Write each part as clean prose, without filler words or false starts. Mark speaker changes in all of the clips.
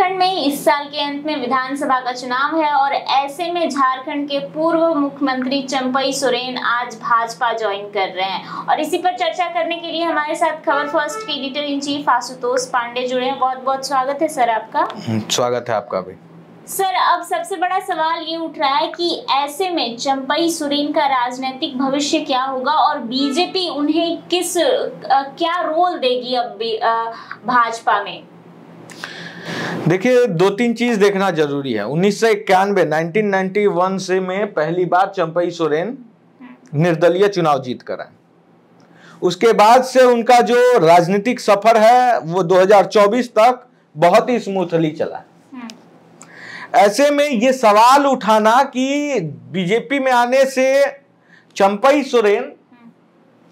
Speaker 1: झारखंड में इस साल के अंत में विधानसभा का चुनाव है और ऐसे में झारखंड के पूर्व मुख्यमंत्री चंपई सोरेन आज भाजपा ज्वाइन कर रहे हैं और इसी पर चर्चा करने के लिए हमारे साथ खबर फर्स्ट के editor in chief Ashutosh Pande जुड़े हैं। बहुत बहुत स्वागत है सर आपका।
Speaker 2: स्वागत है आपका भी। सर,
Speaker 1: अब सबसे बड़ा सवाल ये उठ रहा है कि ऐसे में चंपई सोरेन का राजनीतिक भविष्य क्या होगा और बीजेपी उन्हें क्या रोल देगी अब भाजपा में।
Speaker 2: देखिए, दो तीन चीज देखना जरूरी है। 1991 से में पहली बार चंपई सोरेन निर्दलीय चुनाव जीत कर आए। उसके बाद से उनका जो राजनीतिक सफर है वो 2024 तक बहुत ही स्मूथली चला। ऐसे में ये सवाल उठाना कि बीजेपी में आने से चंपई सोरेन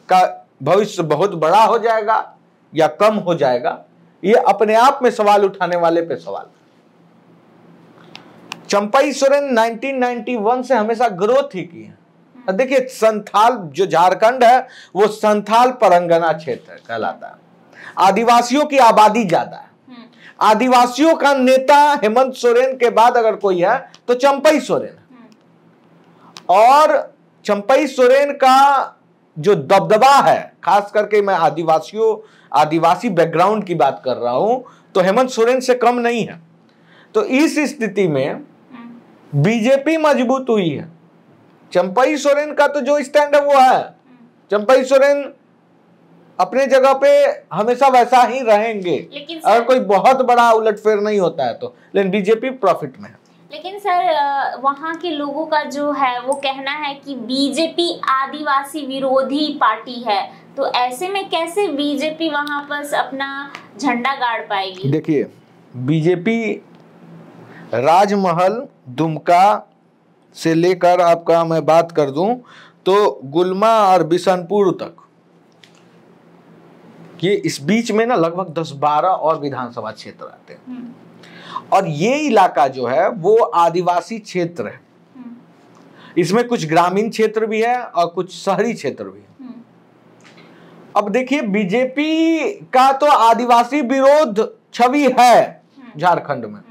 Speaker 2: का भविष्य बहुत बड़ा हो जाएगा या कम हो जाएगा, ये अपने आप में सवाल उठाने वाले पे सवाल। चंपई सोरेन 1991 से हमेशा ग्रोथ ही की है। देखिए, संथाल जो झारखंड है वो संथाल परगना क्षेत्र कहलाता है। आदिवासियों की आबादी ज्यादा है। आदिवासियों का नेता हेमंत सोरेन के बाद अगर कोई है तो चंपई सोरेन है। और चंपई सोरेन का जो दबदबा है, खास करके मैं आदिवासी बैकग्राउंड की बात कर रहा हूं, तो हेमंत सोरेन से कम नहीं है। तो इस स्थिति में बीजेपी मजबूत हुई है। चंपई सोरेन का तो जो स्टैंड है वो है। चंपई सोरेन अपने जगह पे हमेशा वैसा ही रहेंगे अगर कोई बहुत बड़ा उलटफेर नहीं होता है तो। लेकिन बीजेपी प्रॉफिट में है।
Speaker 1: लेकिन सर, वहां के लोगों का जो है वो कहना है कि बीजेपी आदिवासी विरोधी पार्टी है, तो ऐसे में कैसे बीजेपी वहां पर अपना झंडा गाड़ पाएगी।
Speaker 2: देखिए, बीजेपी राजमहल दुमका से लेकर आपका मैं बात कर दूं तो गुलमा और बिशनपुर तक, ये इस बीच में ना लगभग 10-12 और विधानसभा क्षेत्र आते हैं। और ये इलाका जो है वो आदिवासी क्षेत्र है। इसमें कुछ ग्रामीण क्षेत्र भी है और कुछ शहरी क्षेत्र भी है। अब देखिए, बीजेपी का तो आदिवासी विरोध छवि है झारखंड में।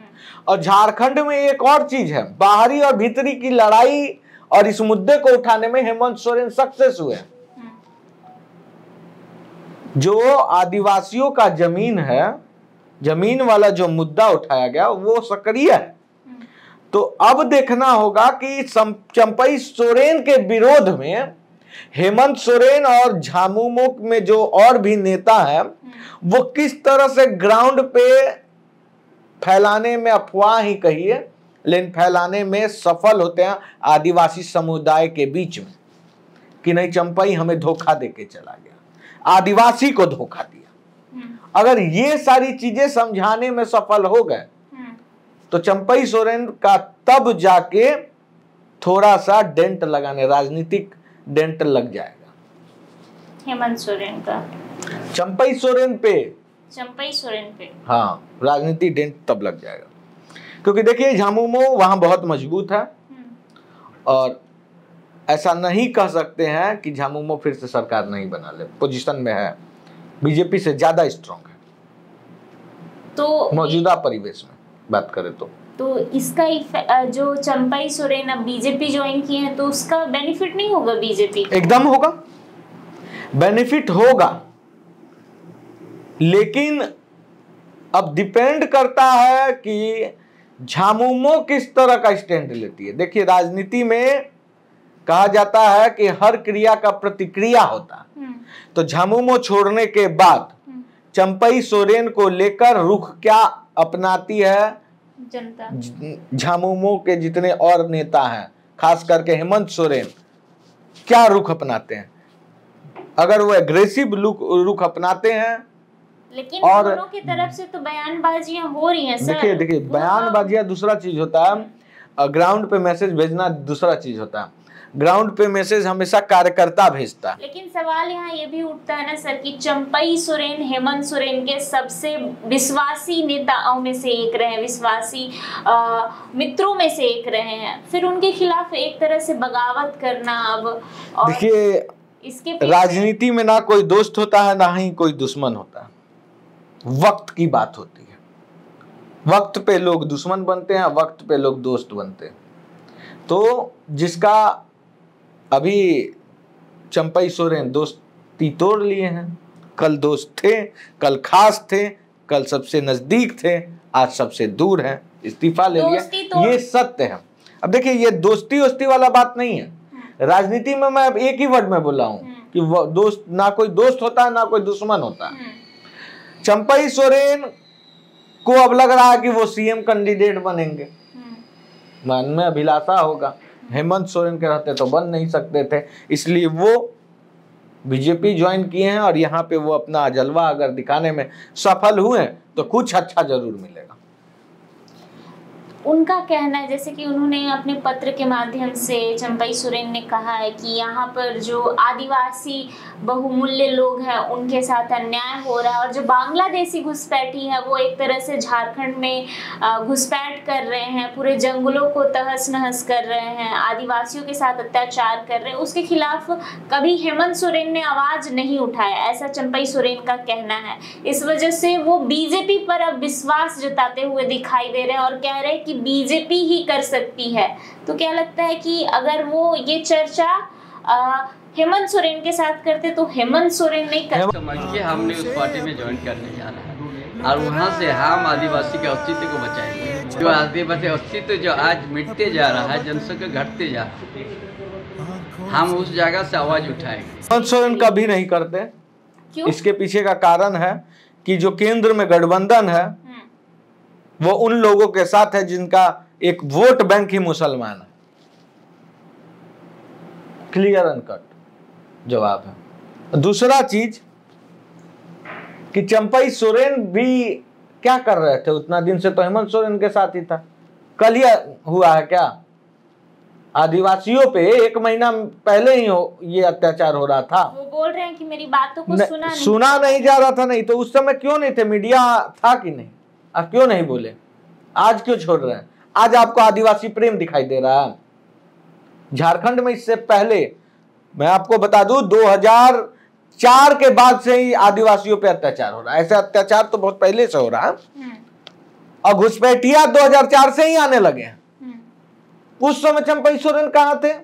Speaker 2: और झारखंड में एक और चीज है, बाहरी और भीतरी की लड़ाई, और इस मुद्दे को उठाने में हेमंत सोरेन सक्सेस हुए। जो आदिवासियों का जमीन है, जमीन वाला जो मुद्दा उठाया गया वो सक्रिय है। तो अब देखना होगा कि चंपई सोरेन के विरोध में हेमंत सोरेन और झामुमो में जो और भी नेता हैं वो किस तरह से ग्राउंड पे फैलाने में, अफवाह ही कहिए, लेकिन फैलाने में सफल होते हैं आदिवासी समुदाय के बीच में कि नहीं, चंपई हमें धोखा देके चला गया, आदिवासी को धोखा दिया। अगर ये सारी चीजें समझाने में सफल हो गए तो चंपई सोरेन का तब जाके थोड़ा सा डेंट लगाने, राजनीतिक डेंट लग जाएगा
Speaker 1: हेमंत सोरेन का
Speaker 2: चंपई सोरेन पे
Speaker 1: हाँ,
Speaker 2: राजनीतिक डेंट तब लग जाएगा। क्योंकि देखिए, झामुमो वहां बहुत मजबूत है और ऐसा नहीं कह सकते हैं कि झामुमो फिर से सरकार नहीं बना ले, पोजीशन में है, बीजेपी से ज्यादा स्ट्रांग है
Speaker 1: तो
Speaker 2: मौजूदा परिवेश में बात करें तो
Speaker 1: इसका जो चंपई सोरेन अब बीजेपी ज्वाइन किए हैं तो उसका बेनिफिट नहीं होगा बीजेपी?
Speaker 2: एकदम होगा, बेनिफिट होगा, लेकिन अब डिपेंड करता है कि झामुमो किस तरह का स्टैंड लेती है। देखिए, राजनीति में कहा जाता है कि हर क्रिया का प्रतिक्रिया होता है। तो झामुमो छोड़ने के बाद चंपई सोरेन को लेकर रुख क्या अपनाती है
Speaker 1: जनता?
Speaker 2: झामुमो के जितने और नेता हैं, खास करके हेमंत सोरेन, क्या रुख अपनाते हैं? अगर वो एग्रेसिव रुख अपनाते हैं,
Speaker 1: लेकिन और दोनों की तरफ से तो बयानबाजियां हो रही हैं सर।
Speaker 2: देखिए, बयानबाजियां दूसरा चीज होता है, ग्राउंड पे मैसेज भेजना दूसरा चीज होता है। ग्राउंड पे मैसेज हमेशा कार्यकर्ता भेजता है।
Speaker 1: लेकिन सवाल यहाँ ये भी उठता है ना सर कि चंपई सोरेन हेमंत सोरेन के सबसे विश्वासी नेताओं में से एक रहे, विश्वासी मित्रों में से एक रहे हैं, फिर उनके खिलाफ एक तरह से बगावत करना। अब
Speaker 2: देखिए, इसके राजनीति में ना कोई दोस्त होता है ना ही कोई दुश्मन होता है, वक्त की बात होती है। वक्त पे लोग दुश्मन बनते हैं, वक्त पे लोग दोस्त बनते हैं। तो जिसका अभी चंपई सोरेन दोस्ती तोड़ लिए हैं, कल दोस्त थे, कल खास थे, कल सबसे नजदीक थे, आज सबसे दूर हैं, इस्तीफा ले लिया। ये सत्य है। अब देखिए, ये दोस्ती वोस्ती वाला बात नहीं है। राजनीति में मैं एक ही वर्ड में बोला हूं कि वो दोस्त, ना कोई दोस्त होता है ना कोई दुश्मन होता है। चंपई सोरेन को अब लग रहा है कि वो सीएम कैंडिडेट बनेंगे, मन में अभिलाषा होगा। हेमंत सोरेन के रहते तो बन नहीं सकते थे, इसलिए वो बीजेपी ज्वाइन किए हैं और यहाँ पे वो अपना जलवा अगर दिखाने में सफल हुए तो कुछ अच्छा जरूर मिलेगा।
Speaker 1: उनका कहना है, जैसे कि उन्होंने अपने पत्र के माध्यम से चंपई सोरेन ने कहा है कि यहाँ पर जो आदिवासी बहुमूल्य लोग हैं उनके साथ अन्याय हो रहा है, और जो बांग्लादेशी घुसपैठी है वो एक तरह से झारखंड में घुसपैठ कर रहे हैं, पूरे जंगलों को तहस नहस कर रहे हैं, आदिवासियों के साथ अत्याचार कर रहे हैं। उसके खिलाफ कभी हेमंत सोरेन ने आवाज नहीं उठाया, ऐसा चंपई सोरेन का कहना है। इस वजह से वो बीजेपी पर अब विश्वास जताते हुए दिखाई दे रहे हैं और कह रहे हैं कि बीजेपी ही कर सकती है। तो क्या लगता है कि अगर वो ये चर्चा हेमंत सोरेन के साथ करते तो हेमंत सोरेन नहीं कर
Speaker 3: समझ के हमने उस पार्टी में ज्वाइन करने जाना है और वहाँ से हम आदिवासी के अस्तित्व को बचाएंगे। जो आदिवासी अस्तित्व जो आज मिटते जा रहा है, जनसंख्या घटते जा रहा है, हम उस जगह से आवाज उठाएंगे।
Speaker 2: हेमंत सोरेन कभी नहीं करते।
Speaker 1: क्यों?
Speaker 2: इसके पीछे का कारण है कि जो केंद्र में गठबंधन है वो उन लोगों के साथ है जिनका एक वोट बैंक ही मुसलमान है। क्लियर एंड कट जवाब है। दूसरा चीज कि चंपई सोरेन भी क्या कर रहे थे उतना दिन से, तो हेमंत सोरेन के साथ ही था। कल ही हुआ है क्या? आदिवासियों पे 1 महीना पहले ही ये अत्याचार हो रहा था।
Speaker 1: वो बोल रहे हैं कि मेरी बातों को
Speaker 2: सुना नहीं जा रहा था। नहीं तो उस समय क्यों नहीं थे? मीडिया था कि नहीं? आप क्यों नहीं बोले? आज क्यों छोड़ रहे हैं? आज आपको आदिवासी प्रेम दिखाई दे रहा है। झारखंड में इससे पहले मैं आपको बता दूं 2004 के बाद से ही आदिवासियों पे अत्याचार हो रहा है। ऐसे अत्याचार तो बहुत पहले से हो रहा है और घुसपैठिया 2004 से ही आने लगे हैं। उस समय चंपई सोरेन कहां थे?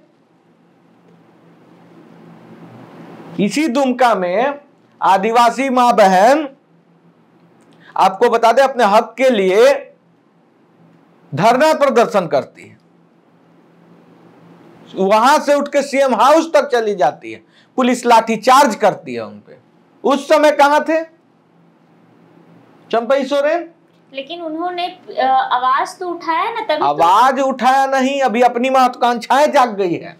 Speaker 2: इसी दुमका में आदिवासी मां बहन आपको बता दें अपने हक के लिए धरना प्रदर्शन करती है, वहां से उठ के सीएम हाउस तक चली जाती है, पुलिस लाठीचार्ज करती है उनपे। उस समय कहां थे चंपई सोरेन?
Speaker 1: लेकिन उन्होंने आवाज तो उठाया ना, तभी
Speaker 2: आवाज उठाया नहीं, अभी अपनी महत्वाकांक्षाएं जाग गई है।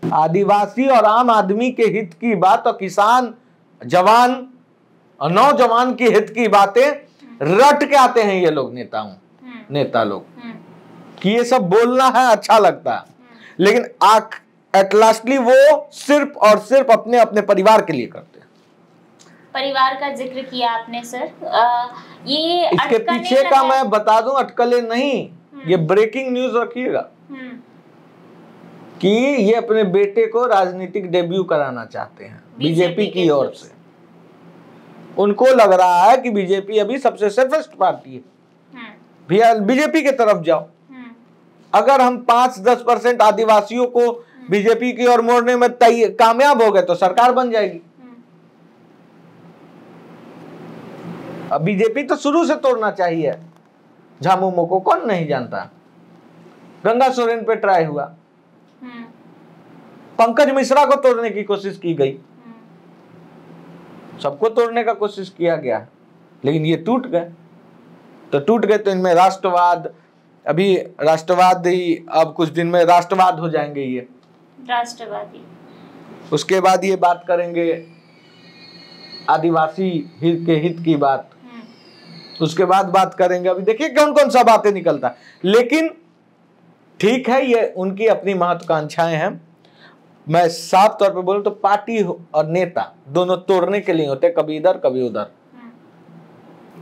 Speaker 2: आदिवासी और आम आदमी के हित की बात और किसान, जवान और नौजवान के हित की बातें रट के आते हैं ये लोग नेता लोग कि ये सब बोलना है, अच्छा लगता है, लेकिन एट लास्टली वो सिर्फ और सिर्फ अपने अपने परिवार के लिए करते हैं।
Speaker 1: परिवार का जिक्र किया आपने सर, ये
Speaker 2: इसके पीछे का मैं बता दूं, अटकलें नहीं, ये ब्रेकिंग न्यूज रखिएगा कि ये अपने बेटे को राजनीतिक डेब्यू कराना चाहते हैं बीजेपी की ओर से। उनको लग रहा है कि बीजेपी अभी सबसे सेफेस्ट पार्टी है, भैया बीजेपी की तरफ जाओ। अगर हम 5-10% आदिवासियों को बीजेपी की ओर मोड़ने में कामयाब हो गए तो सरकार बन जाएगी। अब बीजेपी तो शुरू से तोड़ना चाहिए, झामुमो को कौन नहीं जानता। गंगा सोरेन पे ट्राई हुआ, पंकज मिश्रा को तोड़ने की कोशिश की गई, सबको तोड़ने का कोशिश किया गया, लेकिन ये टूट गए। तो टूट गए तो इनमें राष्ट्रवाद, अभी राष्ट्रवाद ही, अब कुछ दिन में राष्ट्रवाद हो जाएंगे ये
Speaker 1: राष्ट्रवादी।
Speaker 2: उसके बाद ये बात करेंगे आदिवासी हित के हित की बात, उसके बाद बात करेंगे, अभी देखिए कौन कौन सा बातें निकलता है। लेकिन ठीक है, ये उनकी अपनी महत्वाकांक्षाएं हैं। मैं साफ तौर पे बोलूं तो पार्टी और नेता दोनों तोड़ने के लिए होते, कभी इधर कभी उधर।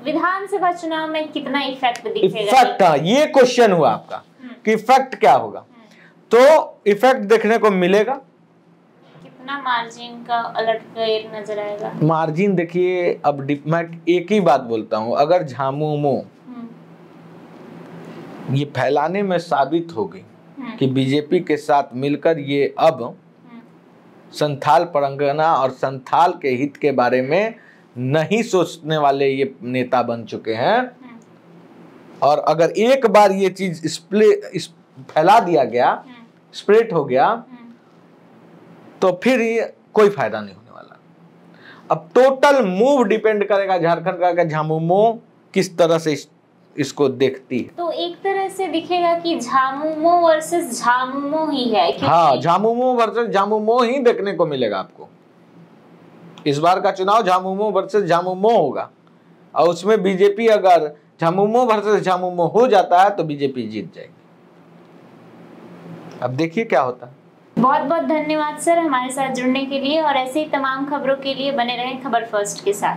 Speaker 1: विधानसभा चुनाव में कितना इफेक्ट दिखेगा?
Speaker 2: इफेक्ट, हाँ, ये क्वेश्चन हुआ आपका कि इफेक्ट क्या होगा। तो इफेक्ट देखने को मिलेगा।
Speaker 1: कितना मार्जिन का अलर्ट नजर आएगा?
Speaker 2: मार्जिन देखिए, अब मैं एक ही बात बोलता हूं, अगर झामुमो ये फैलाने में साबित हो गई कि बीजेपी के साथ मिलकर ये अब संथाल परगना और संथाल के हित के बारे में नहीं सोचने वाले ये नेता बन चुके हैं। और अगर एक बार ये चीज फैला दिया गया, स्प्रेड हो गया, तो फिर ये कोई फायदा नहीं होने वाला। अब टोटल मूव डिपेंड करेगा झारखंड का कि झामुमो किस तरह से इसको देखती है।
Speaker 1: तो एक तरह से दिखेगा कि झामुमो वर्सेस झामुमो ही है।
Speaker 2: हाँ, झामुमो वर्सेस झामुमो ही देखने को मिलेगा आपको। इस बार का चुनाव झामुमो वर्सेस झामुमो होगा, और उसमें बीजेपी अगर झामुमो वर्सेस झामुमो हो जाता है तो बीजेपी जीत जाएगी। अब देखिए क्या होता है।
Speaker 1: बहुत बहुत धन्यवाद सर हमारे साथ जुड़ने के लिए, और ऐसे ही तमाम खबरों के लिए बने रहें खबर फर्स्ट के साथ।